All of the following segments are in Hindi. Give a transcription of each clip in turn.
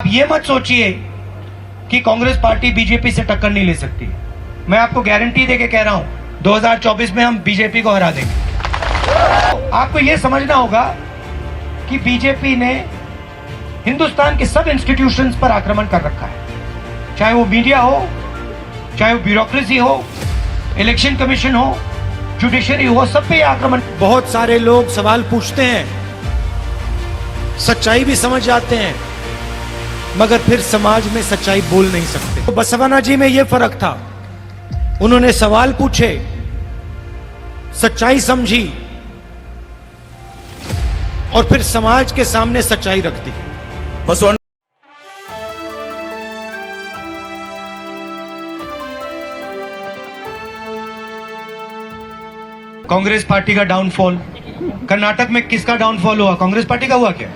आप ये मत सोचिए कि कांग्रेस पार्टी बीजेपी से टक्कर नहीं ले सकती। मैं आपको गारंटी देके कह रहा हूं 2024 में हम बीजेपी को हरा देंगे। आपको ये समझना होगा कि बीजेपी ने हिंदुस्तान के सब इंस्टीट्यूशंस पर आक्रमण कर रखा है, चाहे वो मीडिया हो, चाहे वो ब्यूरोक्रेसी हो, इलेक्शन कमीशन हो, जुडिशरी हो, सब पे आक्रमण। बहुत सारे लोग सवाल पूछते हैं, सच्चाई भी समझ जाते हैं, मगर फिर समाज में सच्चाई बोल नहीं सकते। तो बसवन्ना जी में यह फर्क था, उन्होंने सवाल पूछे, सच्चाई समझी और फिर समाज के सामने सच्चाई रख दी। बसवन्ना कांग्रेस पार्टी का डाउनफॉल, कर्नाटक में किसका डाउनफॉल हुआ? कांग्रेस पार्टी का हुआ क्या?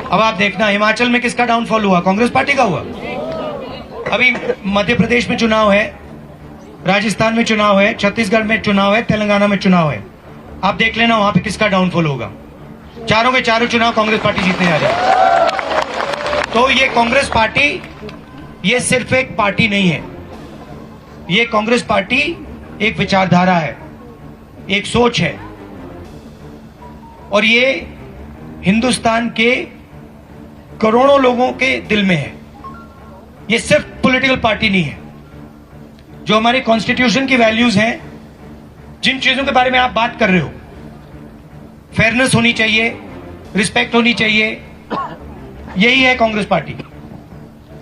अब आप देखना, हिमाचल में किसका डाउनफॉल हुआ? कांग्रेस पार्टी का हुआ। अभी मध्य प्रदेश में चुनाव है, राजस्थान में चुनाव है, छत्तीसगढ़ में चुनाव है, तेलंगाना में चुनाव है। आप देख लेना वहां पे किसका डाउनफॉल होगा। चारों के चारों चुनाव कांग्रेस पार्टी जीतने जा रही है। तो ये कांग्रेस पार्टी, ये सिर्फ एक पार्टी नहीं है, ये कांग्रेस पार्टी एक विचारधारा है, एक सोच है, और ये हिंदुस्तान के करोड़ों लोगों के दिल में है। ये सिर्फ पॉलिटिकल पार्टी नहीं है। जो हमारे कॉन्स्टिट्यूशन की वैल्यूज हैं, जिन चीजों के बारे में आप बात कर रहे हो, फेयरनेस होनी चाहिए, रिस्पेक्ट होनी चाहिए, यही है कांग्रेस पार्टी।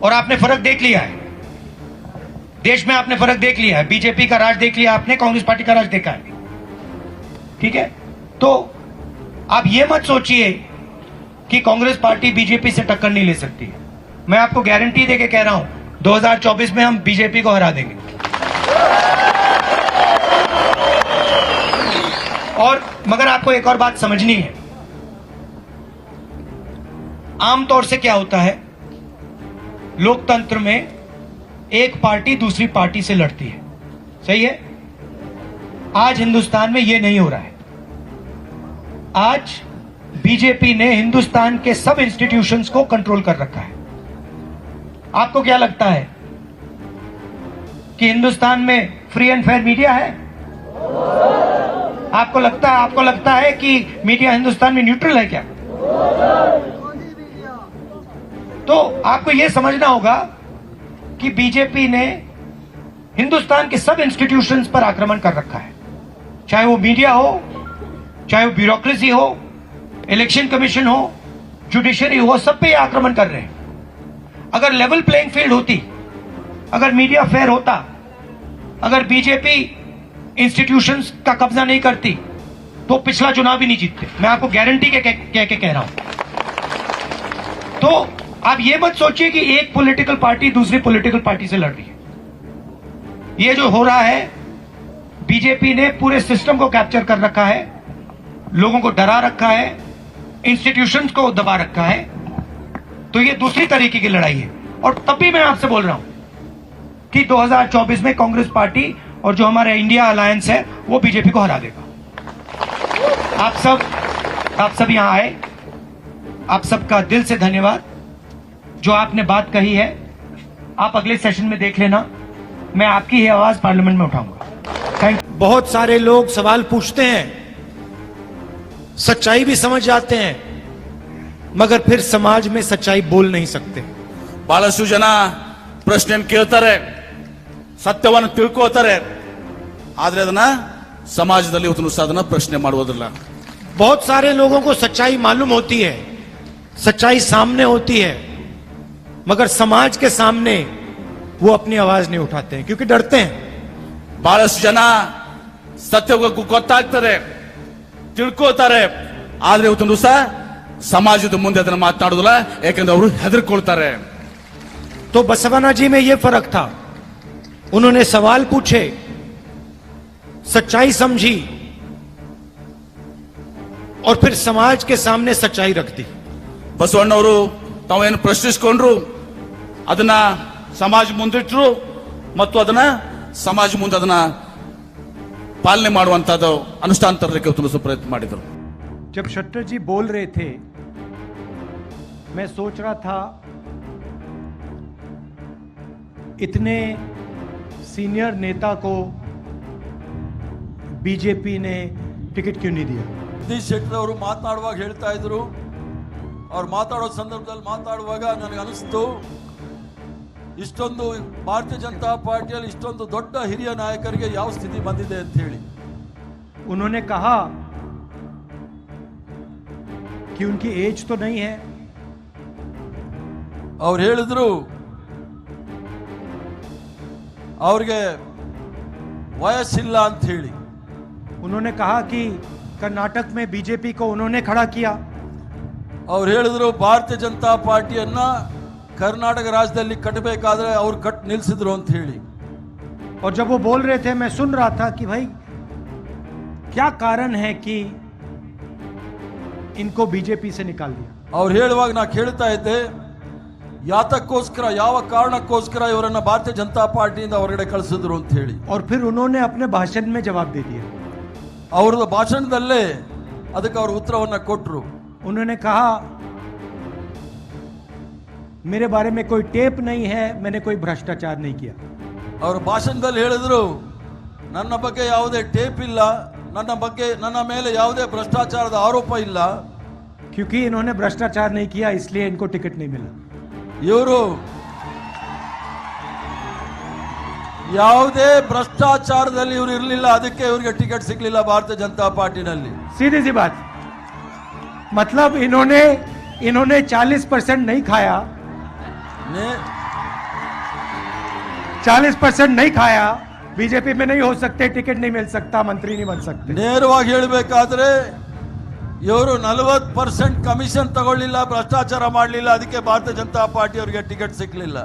और आपने फर्क देख लिया है, देश में आपने फर्क देख लिया है। बीजेपी का राज देख लिया आपने, कांग्रेस पार्टी का राज देखा है, ठीक है? तो आप ये मत सोचिए कि कांग्रेस पार्टी बीजेपी से टक्कर नहीं ले सकती। मैं आपको गारंटी देके कह रहा हूं 2024 में हम बीजेपी को हरा देंगे। और मगर आपको एक और बात समझनी है, आमतौर से क्या होता है, लोकतंत्र में एक पार्टी दूसरी पार्टी से लड़ती है, सही है? आज हिंदुस्तान में यह नहीं हो रहा है। आज बीजेपी ने हिंदुस्तान के सब इंस्टीट्यूशंस को कंट्रोल कर रखा है। आपको क्या लगता है कि हिंदुस्तान में फ्री एंड फेयर मीडिया है? आपको लगता है कि मीडिया हिंदुस्तान में न्यूट्रल है क्या? तो आपको यह समझना होगा कि बीजेपी ने हिंदुस्तान के सब इंस्टीट्यूशंस पर आक्रमण कर रखा है, चाहे वो मीडिया हो, चाहे वो ब्यूरोक्रेसी हो, इलेक्शन कमीशन हो, जुडिशरी हो, सब पे आक्रमण कर रहे हैं। अगर लेवल प्लेइंग फील्ड होती, अगर मीडिया फेयर होता, अगर बीजेपी इंस्टीट्यूशंस का कब्जा नहीं करती, तो पिछला चुनाव भी नहीं जीतते। मैं आपको गारंटी के कह रहा हूं। तो आप ये मत सोचिए कि एक पॉलिटिकल पार्टी दूसरी पॉलिटिकल पार्टी से लड़ रही है। ये जो हो रहा है, बीजेपी ने पूरे सिस्टम को कैप्चर कर रखा है, लोगों को डरा रखा है, इंस्टीट्यूशंस को दबा रखा है। तो ये दूसरी तरीके की लड़ाई है। और तब भी मैं आपसे बोल रहा हूं कि 2024 में कांग्रेस पार्टी और जो हमारा इंडिया अलायंस है वो बीजेपी को हरा देगा। आप सब यहां आए, आप सबका दिल से धन्यवाद। जो आपने बात कही है, आप अगले सेशन में देख लेना, मैं आपकी ही आवाज पार्लियामेंट में उठाऊंगा। Thank you. बहुत सारे लोग सवाल पूछते हैं, सच्चाई भी समझ जाते हैं, मगर फिर समाज में सच्चाई बोल नहीं सकते। ಬಹಳಷ್ಟು ಜನ ಪ್ರಶ್ನೆಯನ್ನು ಕೇಳ್ತಾರೆ, ಸತ್ಯವನ್ನು ತಿಳ್ಕೋತಾರೆ, ಆದ್ರೆ ಅದನ್ನ ಸಮಾಜದಲ್ಲಿ ಇವತ್ತು ಸಹ ಅದನ್ನ ಪ್ರಶ್ನೆ ಮಾಡುವುದಿಲ್ಲ। बहुत सारे लोगों को सच्चाई मालूम होती है, सच्चाई सामने होती है, मगर समाज के सामने वो अपनी आवाज नहीं उठाते हैं क्योंकि डरते हैं। ಬಹಳಷ್ಟು ಜನ ಸತ್ಯಕ್ಕೆ ಗೊತ್ತಾಗ್ತಾರೆ, ತಿಳ್ಕೋತಾರೆ, ಆದ್ರೆ ಇವತ್ತು ಸಹ ಸಮಾಜದ ಮುಂದೆ ಅದನ್ನ ಮಾತನಾಡೋದಿಲ್ಲ, ಯಾಕಂದ್ರೆ ಅವರು ಹೆದರ್ಕೊಳ್ತಾರೆ। तो बसवन्ना जी में यह फर्क था, उन्होंने सवाल पूछे, सच्चाई समझी और फिर समाज के सामने सच्चाई रख दी। ಬಸವಣ್ಣವರು ತಾವೇನು ಪ್ರಶ್ನಿಸಿಕೊಂಡ್ರು, ಅದನ್ನ ಸಮಾಜ ಮುಂದಿಟ್ರು ಮತ್ತು ಅದನ್ನ ಸಮಾಜ ಮುಂದೆ ಅದನ್ನ ಪಾಲನೆ ಮಾಡುವಂತದ್ದು ಅನುಷ್ಠಾನ ತರಲಿಕ್ಕೆ ಪ್ರಯತ್ನ ಮಾಡಿದರು। जब शट्टर जी बोल रहे थे मैं सोच रहा था इतने सीनियर नेता को बीजेपी ने टिकट क्यों नहीं दिया। ಜಗದೀಶ್ ಶೆಟ್ಟರ್ ಅವರು ಮಾತನಾಡುವಾಗ ಹೇಳ್ತಾ ಇದ್ರು, ಅವ್ರು ಮಾತಾಡೋ ಸಂದರ್ಭದಲ್ಲಿ ಮಾತಾಡುವಾಗ ನನಗೆ ಅನಿಸ್ತು ಇಷ್ಟೊಂದು ಭಾರತೀಯ ಜನತಾ ಪಾರ್ಟಿಯಲ್ಲಿ ಇಷ್ಟೊಂದು ದೊಡ್ಡ ಹಿರಿಯ ನಾಯಕರಿಗೆ ಯಾವ ಸ್ಥಿತಿ ಬಂದಿದೆ ಅಂತ ಹೇಳಿ। उन्होंने कहा कि उनकी एज तो नहीं है, ಅವ್ರು ಹೇಳಿದ್ರು ಅವ್ರಿಗೆ ವಯಸ್ಸಿಲ್ಲ ಅಂತ ಹೇಳಿ। उन्होंने कहा कि कर्नाटक में बीजेपी को उन्होंने खड़ा किया, ಅವ್ರು ಹೇಳಿದ್ರು ಭಾರತೀಯ ಜನತಾ ಪಾರ್ಟಿಯನ್ನ ಕರ್ನಾಟಕ ರಾಜ್ಯದಲ್ಲಿ ಕಟ್ಟಬೇಕಾದ್ರೆ ಅವ್ರು ಕಟ್ ನಿಲ್ಲಿಸಿದ್ರು ಅಂತ ಹೇಳಿ। और जब वो बोल रहे थे मैं सुन रहा था कि भाई क्या कारण है कि इनको बीजेपी से निकाल दिया। ಅವ್ರು ಹೇಳುವಾಗ ನಾ ಕೇಳ್ತಾ ಇದ್ದೆ, ಯಾತಕ್ಕೋಸ್ಕರ ಯಾವ ಕಾರಣಕ್ಕೋಸ್ಕರ ಇವರನ್ನ ಭಾರತೀಯ ಜನತಾ ಪಾರ್ಟಿಯಿಂದ ಹೊರಗಡೆ ಕಳಿಸಿದ್ರು ಅಂತ ಹೇಳಿ। और फिर उन्होंने अपने भाषण में जवाब दे दिया। ಅವ್ರದ್ದು ಭಾಷಣದಲ್ಲೇ ಅದಕ್ಕೆ ಅವರು ಉತ್ತರವನ್ನ ಕೊಟ್ಟರು। उन्होंने कहा मेरे बारे में कोई टेप नहीं है, मैंने कोई भ्रष्टाचार नहीं किया। ಅವರು ಭಾಷಣದಲ್ಲಿ ಹೇಳಿದ್ರು, ನನ್ನ ಬಗ್ಗೆ ಯಾವುದೇ ಟೇಪ್ ಇಲ್ಲ, ನನ್ನ ಮೇಲೆ ಯಾವುದೇ ಭ್ರಷ್ಟಾಚಾರದ ಆರೋಪ ಇಲ್ಲ। क्योंकि इन्होंने भ्रष्टाचार नहीं किया इसलिए इनको टिकट नहीं मिला। ಇವರು ಯಾವುದೇ ಭ್ರಷ್ಟಾಚಾರದಲ್ಲಿ ಇವರು ಇರಲಿಲ್ಲ, ಅದಕ್ಕೆ ಇವರಿಗೆ ಟಿಕೆಟ್ ಸಿಗ್ಲಿಲ್ಲ ಭಾರತೀಯ ಜನತಾ ಪಾರ್ಟಿನಲ್ಲಿ। सीधी सी बात, मतलब इन्होंने 40% नहीं खाया, 40% नहीं खाया, बीजेपी में नहीं हो सकते, टिकट नहीं मिल सकता, मंत्री नहीं बन सकते। ನೇರವಾಗಿ ಹೇಳಬೇಕಾದ್ರೆ ಇವರು 40% ಕಮಿಷನ್ ತಗೊಳ್ಳಿಲ್ಲ, ಭ್ರಷ್ಟಾಚಾರ ಮಾಡಲಿಲ್ಲ, ಅದಕ್ಕೆ ಭಾರತೀಯ ಜನತಾ ಪಾರ್ಟಿ ಅವರಿಗೆ ಟಿಕೆಟ್ ಸಿಗ್ಲಿಲ್ಲ।